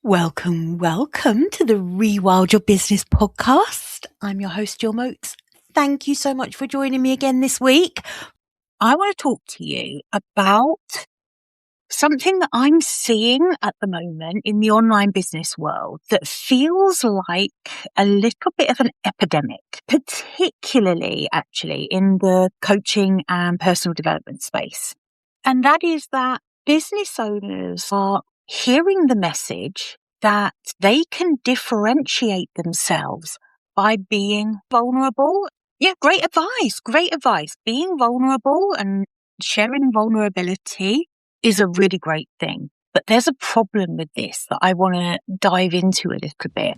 Welcome to the Rewild Your Business podcast. I'm your host, Jill Motes. Thank you so much for joining me again this week. I want to talk to you about something that I'm seeing at the moment in the online business world that feels like a little bit of an epidemic, particularly actually in the coaching and personal development space. And that is that business owners are hearing the message that they can differentiate themselves by being vulnerable. Yeah, great advice. Being vulnerable and sharing vulnerability is a really great thing. But there's a problem with this that I want to dive into a little bit.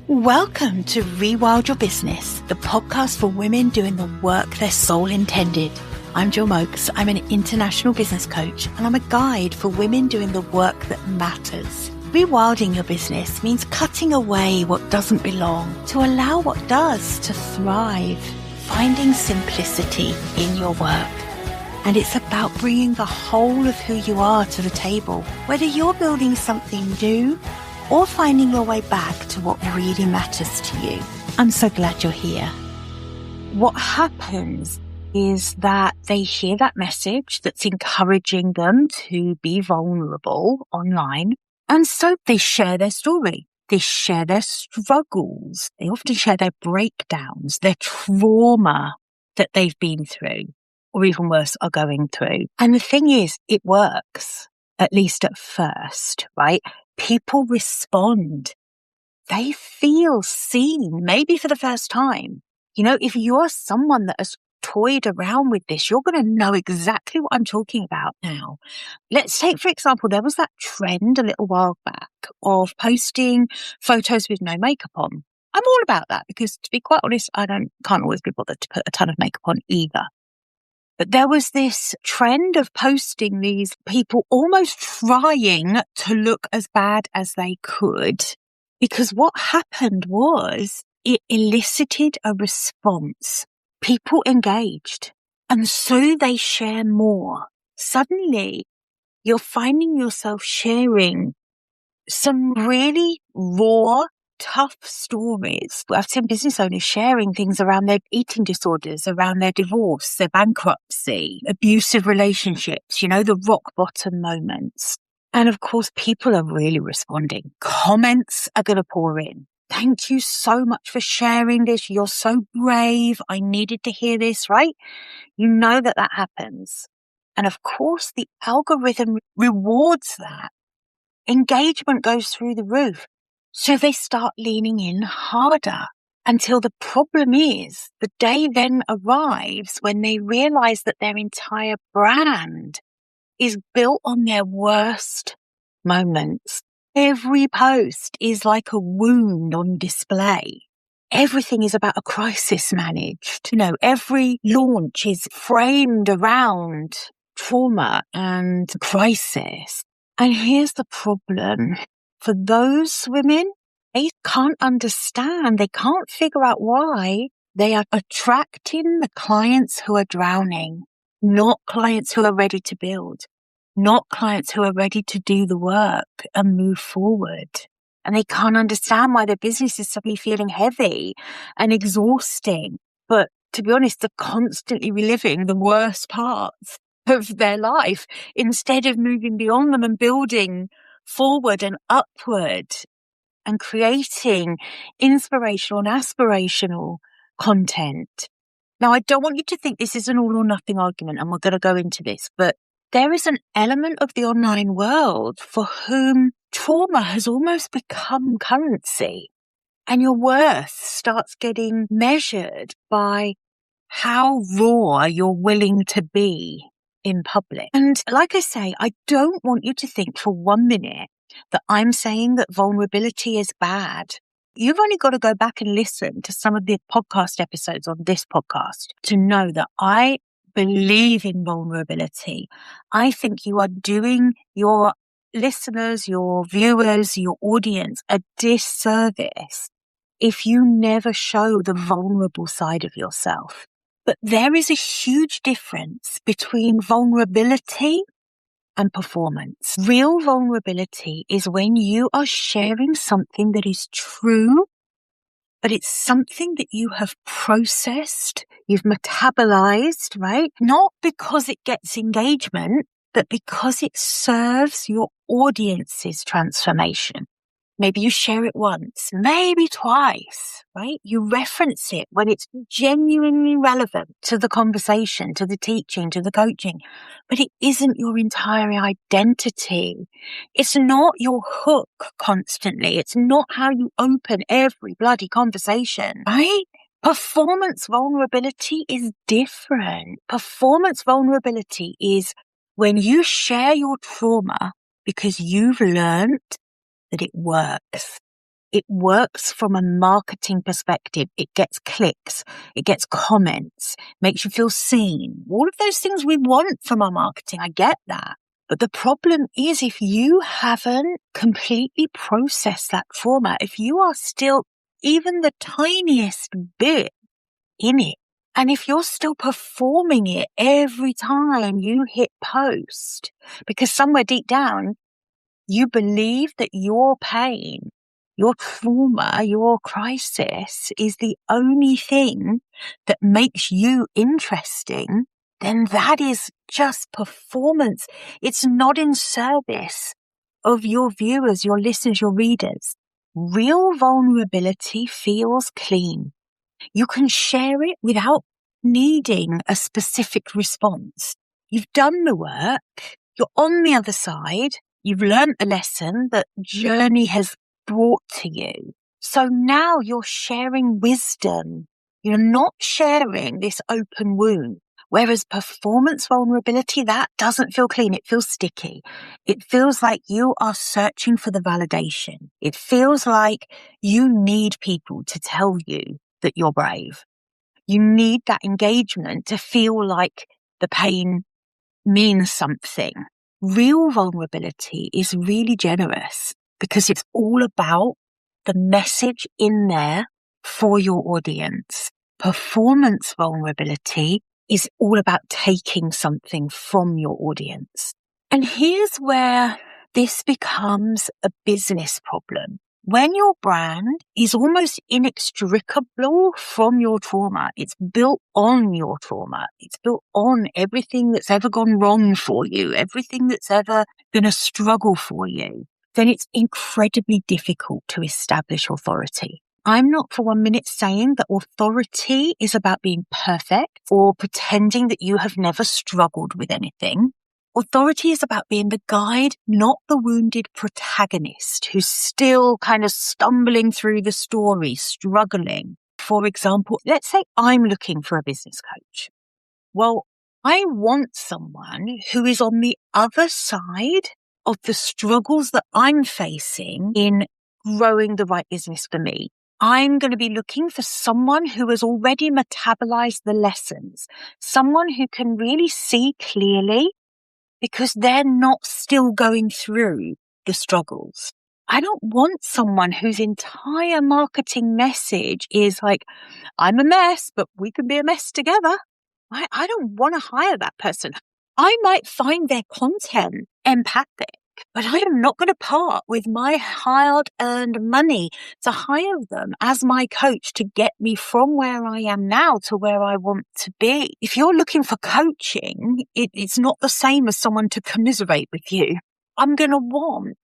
Welcome to Rewild Your Business, the podcast for women doing the work their soul intended. I'm Jill Motes. I'm an international business coach, and I'm a guide for women doing the work that matters. Rewilding your business means cutting away what doesn't belong to allow what does to thrive, finding simplicity in your work. And it's about bringing the whole of who you are to the table, whether you're building something new or finding your way back to what really matters to you. I'm so glad you're here. What happens is that they hear that message that's encouraging them to be vulnerable online. And so they share their story. They share their struggles. They often share their breakdowns, their trauma that they've been through, or even worse, are going through. And the thing is, it works, at least at first, right? People respond. They feel seen, maybe for the first time. You know, if you're someone that has toyed around with this, you're going to know exactly what I'm talking about now. Let's take, for example, there was that trend a little while back of posting photos with no makeup on. I'm all about that because, to be quite honest, can't always be bothered to put a ton of makeup on either. But there was this trend of posting these people almost trying to look as bad as they could, because what happened was it elicited a response. People engaged, and so they share more. Suddenly, you're finding yourself sharing some really raw, tough stories. I've seen business owners sharing things around their eating disorders, around their divorce, their bankruptcy, abusive relationships, the rock bottom moments. And of course, people are really responding. Comments are going to pour in. Thank you so much for sharing this. You're so brave. I needed to hear this, right? You know that happens. And of course, the algorithm rewards that. Engagement goes through the roof. So they start leaning in harder until the problem is the day then arrives when they realize that their entire brand is built on their worst moments. Every post is like a wound on display. Everything is about a crisis managed. Every launch is framed around trauma and crisis. And here's the problem. For those women, they can't understand. They can't figure out why they are attracting the clients who are drowning, not clients who are ready to build. Not clients who are ready to do the work and move forward. And they can't understand why their business is suddenly feeling heavy and exhausting. But to be honest, they're constantly reliving the worst parts of their life instead of moving beyond them and building forward and upward and creating inspirational and aspirational content. Now, I don't want you to think this is an all or nothing argument, and we're going to go into this, but there is an element of the online world for whom trauma has almost become currency, and your worth starts getting measured by how raw you're willing to be in public. And like I say, I don't want you to think for 1 minute that I'm saying that vulnerability is bad. You've only got to go back and listen to some of the podcast episodes on this podcast to know that I believe in vulnerability. I think you are doing your listeners, your viewers, your audience a disservice if you never show the vulnerable side of yourself. But there is a huge difference between vulnerability and performance. Real vulnerability is when you are sharing something that is true, but it's something that you have processed, you've metabolized, right? Not because it gets engagement, but because it serves your audience's transformation. Maybe you share it once, maybe twice, right? You reference it when it's genuinely relevant to the conversation, to the teaching, to the coaching, but it isn't your entire identity. It's not your hook constantly. It's not how you open every bloody conversation, right? Performance vulnerability is different. Performance vulnerability is when you share your trauma because you've learned that it works. It works from a marketing perspective. It gets clicks. It gets comments, makes you feel seen. All of those things we want from our marketing. I get that. But the problem is if you haven't completely processed that trauma, if you are still even the tiniest bit in it, and if you're still performing it every time you hit post, because somewhere deep down, you believe that your pain, your trauma, your crisis is the only thing that makes you interesting, then that is just performance. It's not in service of your viewers, your listeners, your readers. Real vulnerability feels clean. You can share it without needing a specific response. You've done the work. You're on the other side. You've learned a lesson that journey has brought to you. So now you're sharing wisdom. You're not sharing this open wound. Whereas performance vulnerability, that doesn't feel clean. It feels sticky. It feels like you are searching for the validation. It feels like you need people to tell you that you're brave. You need that engagement to feel like the pain means something. Real vulnerability is really generous because it's all about the message in there for your audience. Performance vulnerability is all about taking something from your audience. And here's where this becomes a business problem. When your brand is almost inextricable from your trauma, it's built on your trauma. It's built on everything that's ever gone wrong for you, everything that's ever been a struggle for you, then it's incredibly difficult to establish authority. I'm not for 1 minute saying that authority is about being perfect or pretending that you have never struggled with anything. Authority is about being the guide, not the wounded protagonist who's still kind of stumbling through the story, struggling. For example, let's say I'm looking for a business coach. Well, I want someone who is on the other side of the struggles that I'm facing in growing the right business for me. I'm going to be looking for someone who has already metabolized the lessons, someone who can really see clearly because they're not still going through the struggles. I don't want someone whose entire marketing message is like, I'm a mess, but we can be a mess together. I don't want to hire that person. I might find their content empathic, but I am not going to part with my hard-earned money to hire them as my coach to get me from where I am now to where I want to be. If you're looking for coaching, it's not the same as someone to commiserate with you. I'm going to want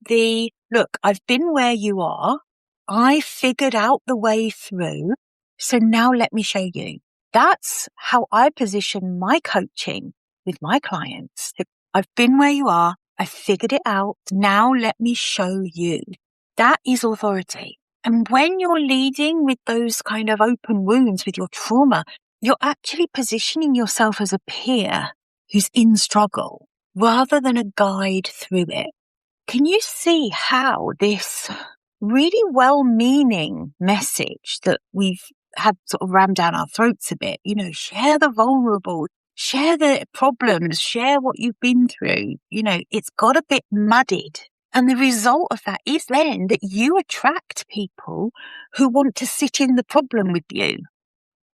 look, I've been where you are. I figured out the way through. So now let me show you. That's how I position my coaching with my clients. I've been where you are. I figured it out. Now let me show you. That is authority. And when you're leading with those kind of open wounds with your trauma, you're actually positioning yourself as a peer who's in struggle rather than a guide through it. Can you see how this really well-meaning message that we've had sort of rammed down our throats a bit, share the vulnerable, share the problems, share what you've been through, it's got a bit muddied. And the result of that is then that you attract people who want to sit in the problem with you,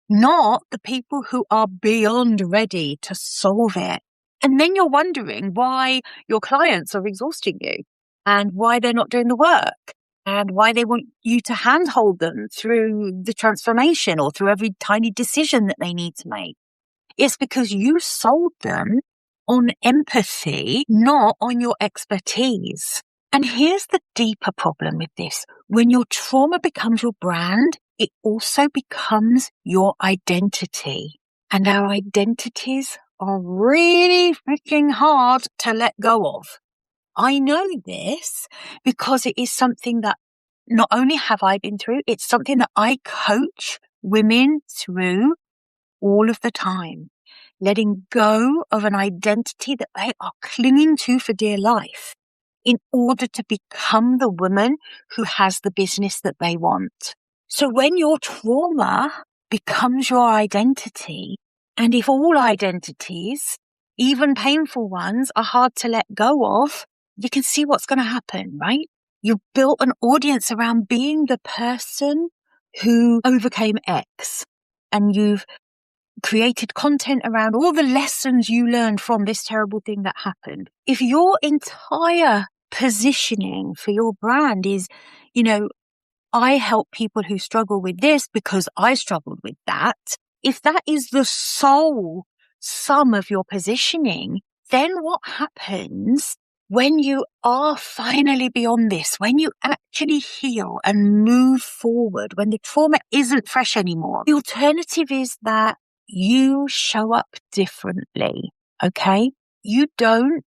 not the people who are beyond ready to solve it, And then you're wondering why your clients are exhausting you and why they're not doing the work and why they want you to handhold them through the transformation or through every tiny decision that they need to make. It's because you sold them on empathy, not on your expertise. And here's the deeper problem with this. When your trauma becomes your brand, it also becomes your identity. And our identities are really freaking hard to let go of. I know this because it is something that not only have I been through, it's something that I coach women through all of the time. Letting go of an identity that they are clinging to for dear life in order to become the woman who has the business that they want. So when your trauma becomes your identity, and if all identities, even painful ones, are hard to let go of, you can see what's going to happen, right? You've built an audience around being the person who overcame X, and you've created content around all the lessons you learned from this terrible thing that happened. If your entire positioning for your brand is, I help people who struggle with this because I struggled with that. If that is the sole sum of your positioning, then what happens when you are finally beyond this, when you actually heal and move forward, when the trauma isn't fresh anymore? The alternative is that you show up differently, okay? You don't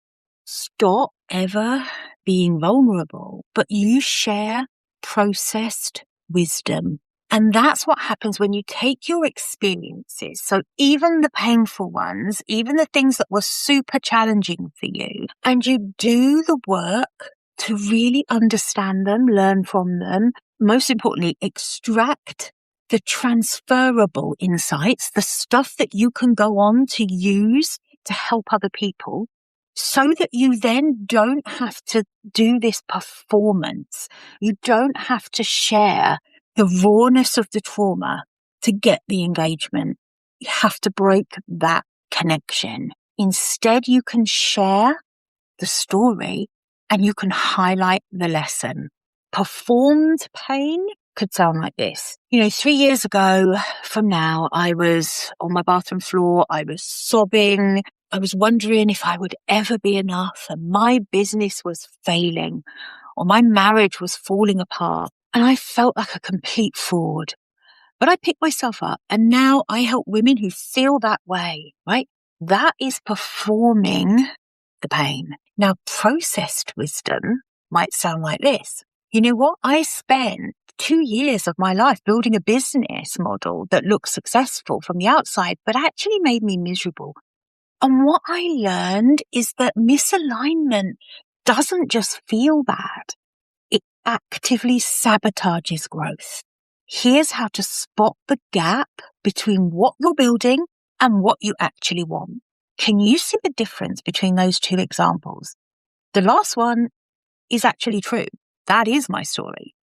stop ever being vulnerable, but you share processed wisdom. And that's what happens when you take your experiences. So even the painful ones, even the things that were super challenging for you, and you do the work to really understand them, learn from them, most importantly, extract the transferable insights, the stuff that you can go on to use to help other people, so that you then don't have to do this performance. You don't have to share the rawness of the trauma to get the engagement. You have to break that connection. Instead, you can share the story and you can highlight the lesson. Performed pain could sound like this. 3 years ago from now, I was on my bathroom floor. I was sobbing. I was wondering if I would ever be enough, and my business was failing or my marriage was falling apart. And I felt like a complete fraud. But I picked myself up, and now I help women who feel that way, right? That is performing the pain. Now, processed wisdom might sound like this. You know what? I spent 2 years of my life building a business model that looked successful from the outside, but actually made me miserable. And what I learned is that misalignment doesn't just feel bad. It actively sabotages growth. Here's how to spot the gap between what you're building and what you actually want. Can you see the difference between those two examples? The last one is actually true. That is my story.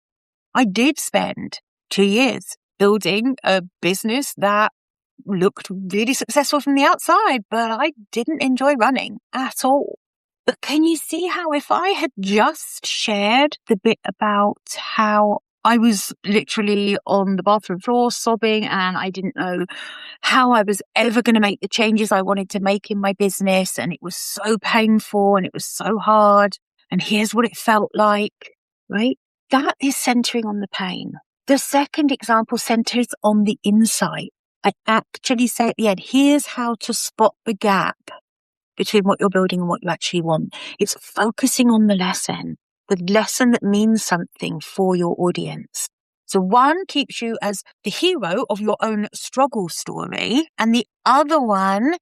I did spend 2 years building a business that looked really successful from the outside, but I didn't enjoy running at all. But can you see how if I had just shared the bit about how I was literally on the bathroom floor sobbing and I didn't know how I was ever going to make the changes I wanted to make in my business, and it was so painful and it was so hard, and here's what it felt like, right? That is centering on the pain. The second example centers on the insight. I actually say at the end, here's how to spot the gap between what you're building and what you actually want. It's focusing on the lesson that means something for your audience. So one keeps you as the hero of your own struggle story, and the other one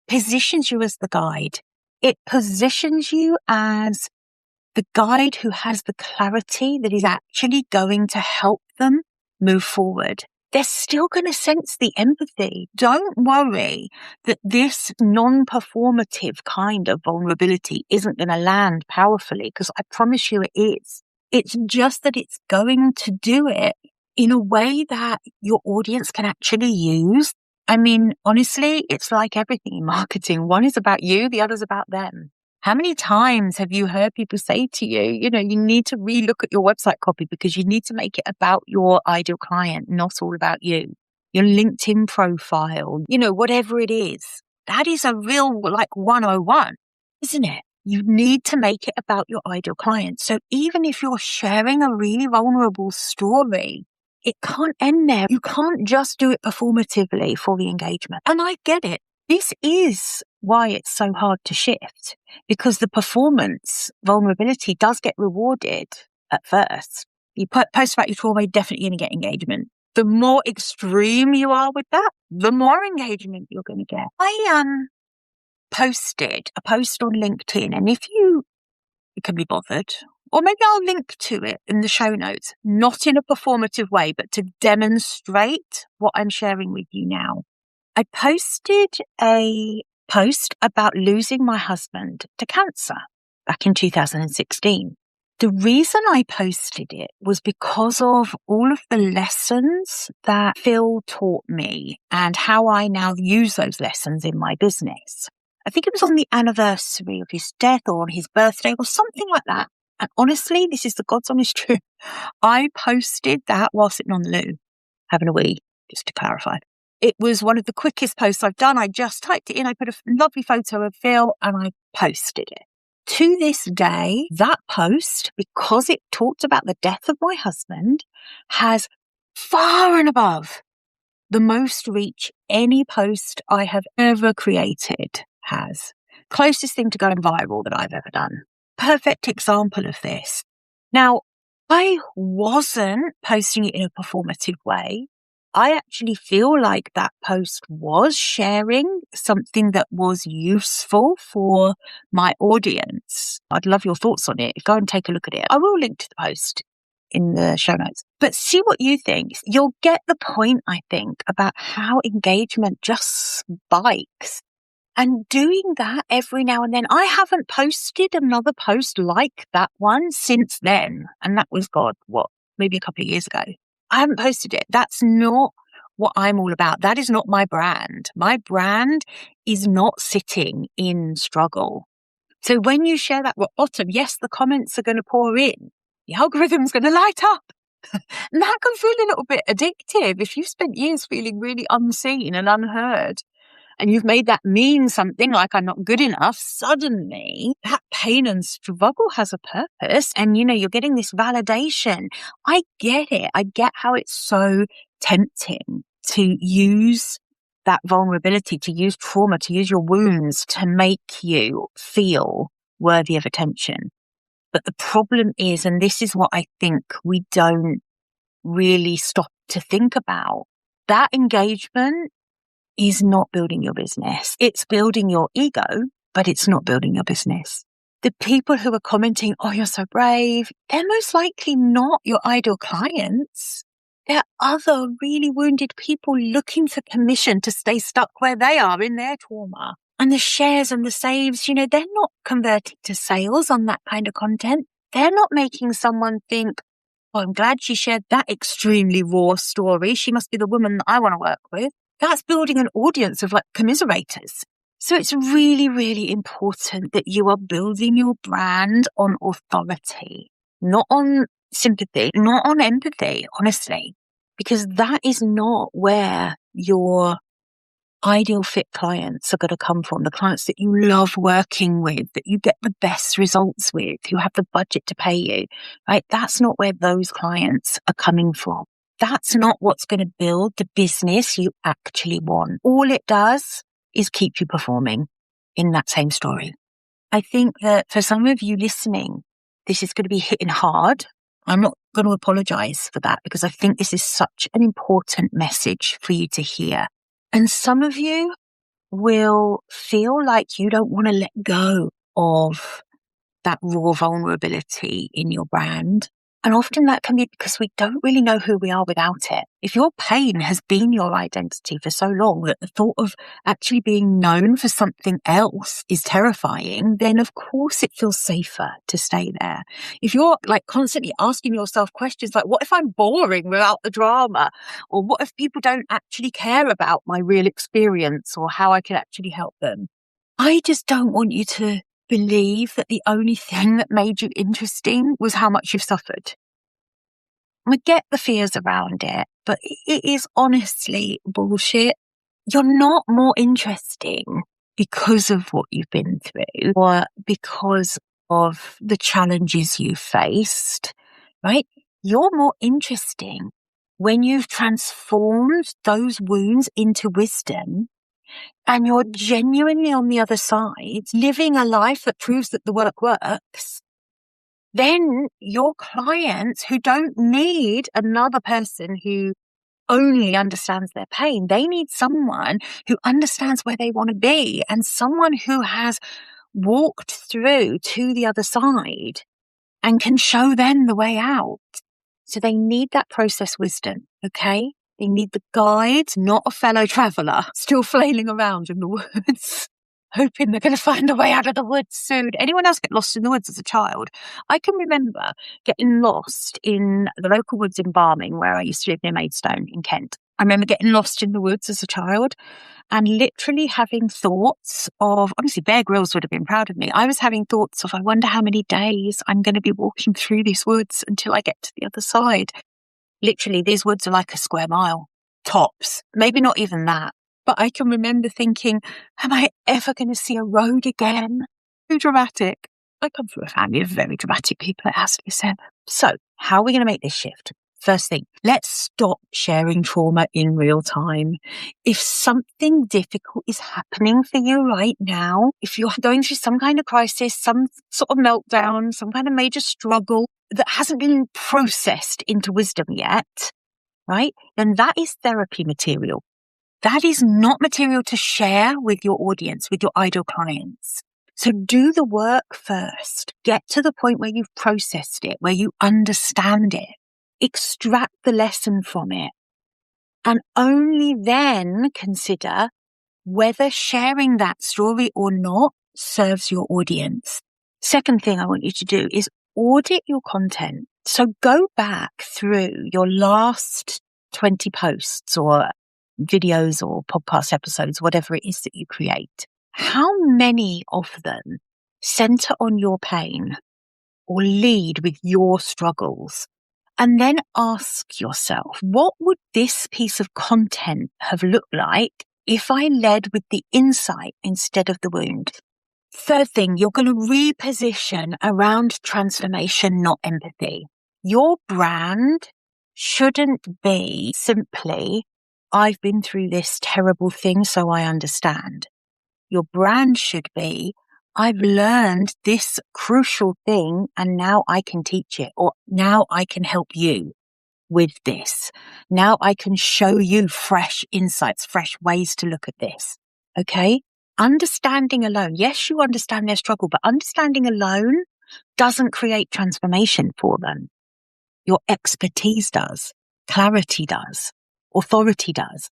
positions you as the guide. It positions you as the guide who has the clarity that is actually going to help them move forward. They're still going to sense the empathy. Don't worry that this non-performative kind of vulnerability isn't going to land powerfully, because I promise you it is. It's just that it's going to do it in a way that your audience can actually use I mean, honestly, it's like everything in marketing. One is about you, the other's about them. How many times have you heard people say to you, you know, you need to relook at your website copy because you need to make it about your ideal client, not all about you. Your LinkedIn profile, you know, whatever it is. That is a real, like, 101, isn't it? You need to make it about your ideal client. So even if you're sharing a really vulnerable story, it can't end there. You can't just do it performatively for the engagement. And I get it. This is why it's so hard to shift, because the performance vulnerability does get rewarded at first. You post about your trauma, you're definitely going to get engagement. The more extreme you are with that, the more engagement you're going to get. I posted a post on LinkedIn, and if you can be bothered, or maybe I'll link to it in the show notes, not in a performative way, but to demonstrate what I'm sharing with you now. I posted a post about losing my husband to cancer back in 2016. The reason I posted it was because of all of the lessons that Phil taught me and how I now use those lessons in my business. I think it was on the anniversary of his death or on his birthday or something like that. And honestly, this is the God's honest truth. I posted that while sitting on the loo, having a wee, just to clarify. It was one of the quickest posts I've done. I just typed it in. I put a lovely photo of Phil and I posted it. To this day, that post, because it talked about the death of my husband, has far and above the most reach any post I have ever created has. Closest thing to going viral that I've ever done. Perfect example of this. Now, I wasn't posting it in a performative way. I actually feel like that post was sharing something that was useful for my audience. I'd love your thoughts on it. Go and take a look at it. I will link to the post in the show notes. But see what you think. You'll get the point, I think, about how engagement just spikes. And doing that every now and then, I haven't posted another post like that one since then. And that was, maybe a couple of years ago. I haven't posted it. That's not what I'm all about. That is not my brand. My brand is not sitting in struggle. So when you share that rock bottom, yes, the comments are going to pour in. The algorithm's going to light up. And that can feel a little bit addictive. If you've spent years feeling really unseen and unheard, and you've made that mean something like I'm not good enough, suddenly that pain and struggle has a purpose. And, you know, you're getting this validation. I get it. I get how it's so tempting to use that vulnerability, to use trauma, to use your wounds to make you feel worthy of attention. But the problem is, and this is what I think we don't really stop to think about, that engagement is not building your business. It's building your ego, but it's not building your business. The people who are commenting, oh, you're so brave, they're most likely not your ideal clients. They're other really wounded people looking for permission to stay stuck where they are in their trauma. And the shares and the saves, you know, they're not converting to sales on that kind of content. They're not making someone think, oh, I'm glad she shared that extremely raw story. She must be the woman that I want to work with. That's building an audience of like commiserators. So it's really, really important that you are building your brand on authority, not on sympathy, not on empathy, honestly, because that is not where your ideal fit clients are going to come from. The clients that you love working with, that you get the best results with, who have the budget to pay you, right? That's not where those clients are coming from. That's not what's going to build the business you actually want. All it does is keep you performing in that same story. I think that for some of you listening, this is going to be hitting hard. I'm not going to apologize for that because I think this is such an important message for you to hear. And some of you will feel like you don't want to let go of that raw vulnerability in your brand. And often that can be because we don't really know who we are without it. If your pain has been your identity for so long that the thought of actually being known for something else is terrifying, then of course it feels safer to stay there. If you're like constantly asking yourself questions like, what if I'm boring without the drama? Or what if people don't actually care about my real experience or how I could actually help them? I just don't want you to believe that the only thing that made you interesting was how much you've suffered. I get the fears around it, but it is honestly bullshit. You're not more interesting because of what you've been through or because of the challenges you faced, right? You're more interesting when you've transformed those wounds into wisdom and you're genuinely on the other side, living a life that proves that the work works. Then your clients who don't need another person who only understands their pain, they need someone who understands where they want to be and someone who has walked through to the other side and can show them the way out. So they need that process wisdom, okay? They need the guide, not a fellow traveller still flailing around in the woods, hoping they're going to find a way out of the woods soon. Anyone else get lost in the woods as a child? I can remember getting lost in the local woods in Barming, where I used to live near Maidstone in Kent. I remember getting lost in the woods as a child and literally having thoughts of, obviously Bear Grylls would have been proud of me. I was having thoughts of, I wonder how many days I'm going to be walking through these woods until I get to the other side. Literally, these woods are like a square mile, tops, maybe not even that. But I can remember thinking, am I ever going to see a road again? Too dramatic. I come from a family of very dramatic people, it has to be said. So how are we going to make this shift? First thing, let's stop sharing trauma in real time. If something difficult is happening for you right now, if you're going through some kind of crisis, some sort of meltdown, some kind of major struggle that hasn't been processed into wisdom yet, right? Then that is therapy material. That is not material to share with your audience, with your ideal clients. So do the work first. Get to the point where you've processed it, where you understand it. Extract the lesson from it. And only then consider whether sharing that story or not serves your audience. Second thing I want you to do is audit your content. So go back through your last 20 posts or videos or podcast episodes, whatever it is that you create. How many of them center on your pain or lead with your struggles? And then ask yourself, what would this piece of content have looked like if I led with the insight instead of the wound? Third thing, you're going to reposition around transformation, not empathy. Your brand shouldn't be simply, I've been through this terrible thing, so I understand. Your brand should be, I've learned this crucial thing and now I can teach it, or now I can help you with this. Now I can show you fresh insights, fresh ways to look at this. Okay? Understanding alone. Yes, you understand their struggle, but understanding alone doesn't create transformation for them. Your expertise does. Clarity does. Authority does.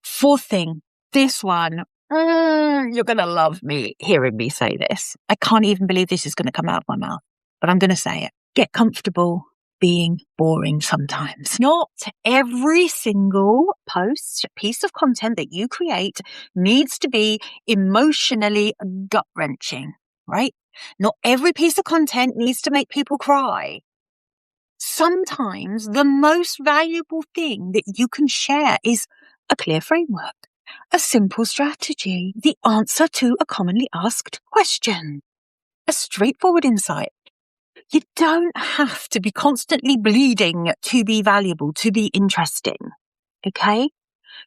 Fourth thing, this one, you're going to love me hearing me say this. I can't even believe this is going to come out of my mouth, but I'm going to say it. Get comfortable being boring sometimes. Not every single post, piece of content that you create needs to be emotionally gut-wrenching, right? Not every piece of content needs to make people cry. Sometimes the most valuable thing that you can share is a clear framework, a simple strategy, the answer to a commonly asked question, a straightforward insight. You don't have to be constantly bleeding to be valuable, to be interesting. Okay?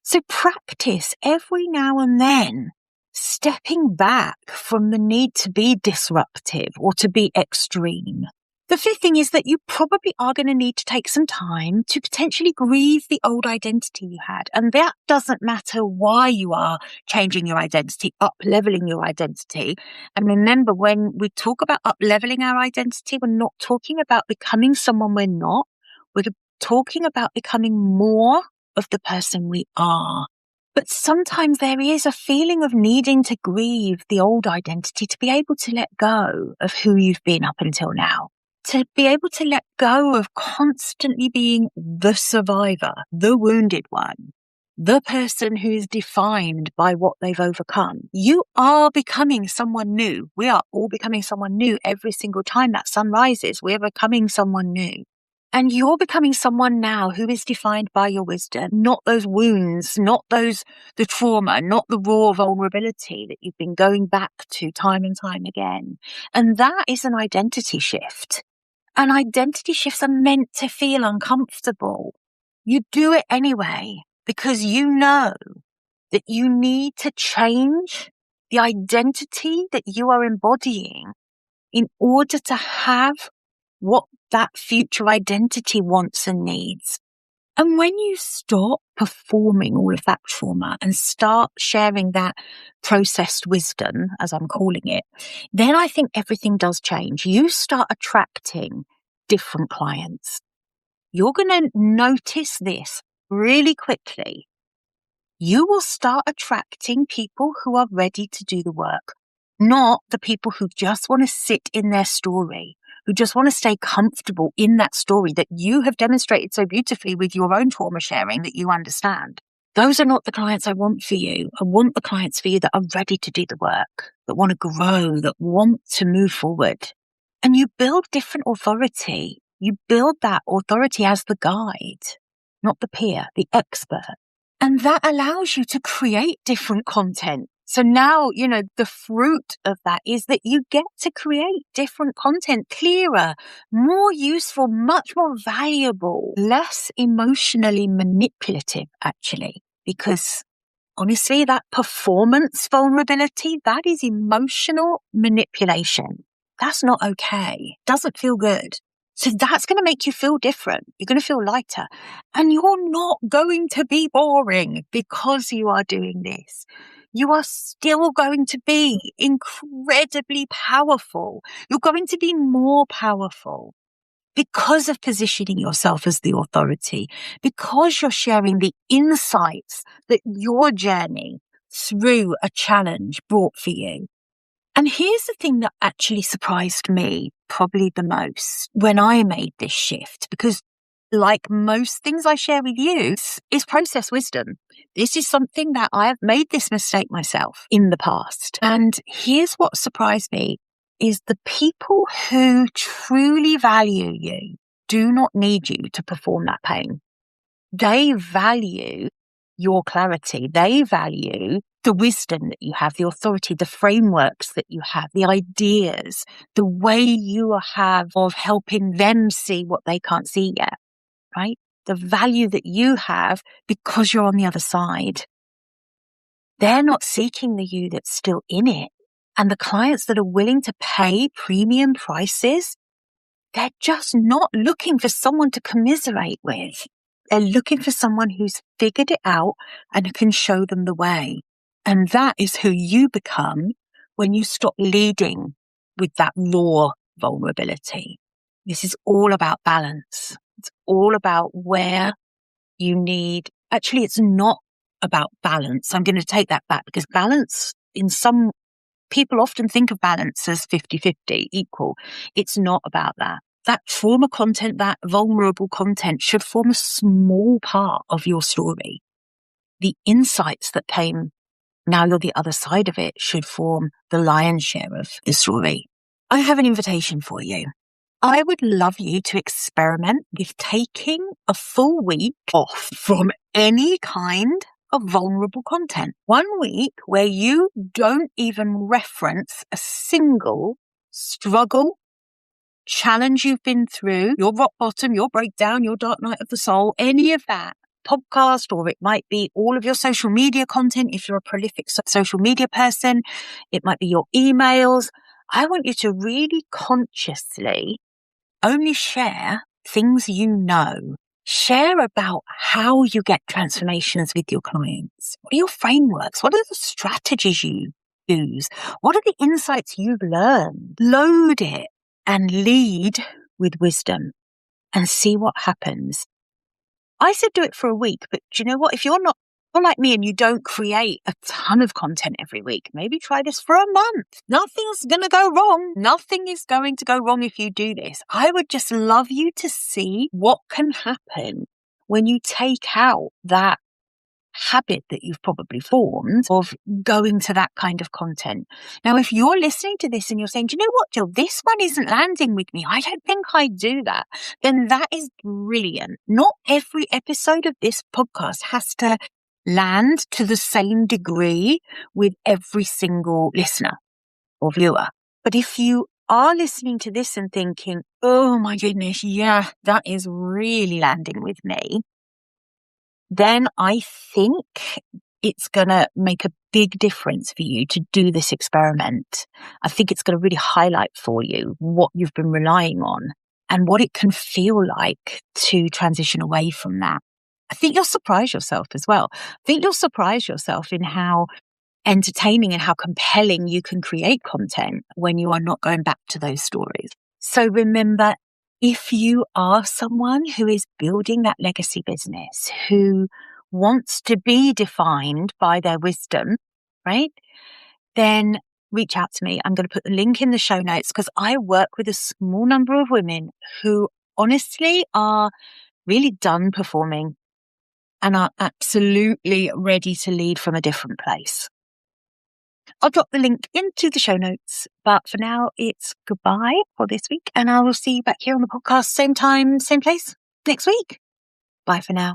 So practice every now and then stepping back from the need to be disruptive or to be extreme. The fifth thing is that you probably are going to need to take some time to potentially grieve the old identity you had. And that doesn't matter why you are changing your identity, up-leveling your identity. And remember, when we talk about up-leveling our identity, we're not talking about becoming someone we're not. We're talking about becoming more of the person we are. But sometimes there is a feeling of needing to grieve the old identity to be able to let go of who you've been up until now. To be able to let go of constantly being the survivor, the wounded one, the person who is defined by what they've overcome. You are becoming someone new. We are all becoming someone new every single time that sun rises. We're becoming someone new. And you're becoming someone now who is defined by your wisdom, not those wounds, not the trauma, not the raw vulnerability that you've been going back to time and time again. And that is an identity shift. And identity shifts are meant to feel uncomfortable. You do it anyway because you know that you need to change the identity that you are embodying in order to have what that future identity wants and needs. And when you stop performing all of that trauma and start sharing that processed wisdom, as I'm calling it, then I think everything does change. You start attracting different clients. You're going to notice this really quickly. You will start attracting people who are ready to do the work, not the people who just want to sit in their story, who just want to stay comfortable in that story that you have demonstrated so beautifully with your own trauma sharing that you understand. Those are not the clients I want for you. I want the clients for you that are ready to do the work, that want to grow, that want to move forward. And you build different authority. You build that authority as the guide, not the peer, the expert. And that allows you to create different content. So now, the fruit of that is that you get to create different content, clearer, more useful, much more valuable, less emotionally manipulative, actually, because honestly, that performance vulnerability, that is emotional manipulation. That's not okay. Doesn't feel good. So that's going to make you feel different. You're going to feel lighter. And you're not going to be boring because you are doing this. You are still going to be incredibly powerful. You're going to be more powerful because of positioning yourself as the authority, because you're sharing the insights that your journey through a challenge brought for you. And here's the thing that actually surprised me probably the most when I made this shift, because like most things I share with you is process wisdom. This is something that I have made this mistake myself in the past. And here's what surprised me is the people who truly value you do not need you to perform that pain. They value your clarity. They value the wisdom that you have, the authority, the frameworks that you have, the ideas, the way you have of helping them see what they can't see yet, right? The value that you have because you're on the other side. They're not seeking the you that's still in it. And the clients that are willing to pay premium prices, they're just not looking for someone to commiserate with. They're looking for someone who's figured it out and who can show them the way. And that is who you become when you stop leading with that raw vulnerability. This is all about balance. It's all about where you need. Actually, it's not about balance. I'm going to take that back because balance people often think of balance as 50-50, equal. It's not about that. That trauma content, that vulnerable content should form a small part of your story. The insights that came, now you're the other side of it, should form the lion's share of the story. I have an invitation for you. I would love you to experiment with taking a full week off from any kind of vulnerable content. 1 week where you don't even reference a single struggle, challenge you've been through, your rock bottom, your breakdown, your dark night of the soul, any of that podcast, or it might be all of your social media content if you're a prolific social media person. It might be your emails. I want you to really consciously only share things you know. Share about how you get transformations with your clients. What are your frameworks? What are the strategies you use? What are the insights you've learned? Load it and lead with wisdom and see what happens. I said do it for a week, but do you know what? If you're like me and you don't create a ton of content every week, maybe try this for a month. Nothing's going to go wrong. Nothing is going to go wrong if you do this. I would just love you to see what can happen when you take out that habit that you've probably formed of going to that kind of content. Now, if you're listening to this and you're saying, do you know what, Jill, this one isn't landing with me. I don't think I do that. Then that is brilliant. Not every episode of this podcast has to land to the same degree with every single listener or viewer. But if you are listening to this and thinking, oh my goodness, yeah, that is really landing with me, then I think it's going to make a big difference for you to do this experiment. I think it's going to really highlight for you what you've been relying on and what it can feel like to transition away from that. I think you'll surprise yourself as well. I think you'll surprise yourself in how entertaining and how compelling you can create content when you are not going back to those stories. So remember, if you are someone who is building that legacy business, who wants to be defined by their wisdom, right? Then reach out to me. I'm going to put the link in the show notes because I work with a small number of women who honestly are really done performing and are absolutely ready to lead from a different place. I'll drop the link into the show notes, but for now, it's goodbye for this week, and I will see you back here on the podcast, same time, same place, next week. Bye for now.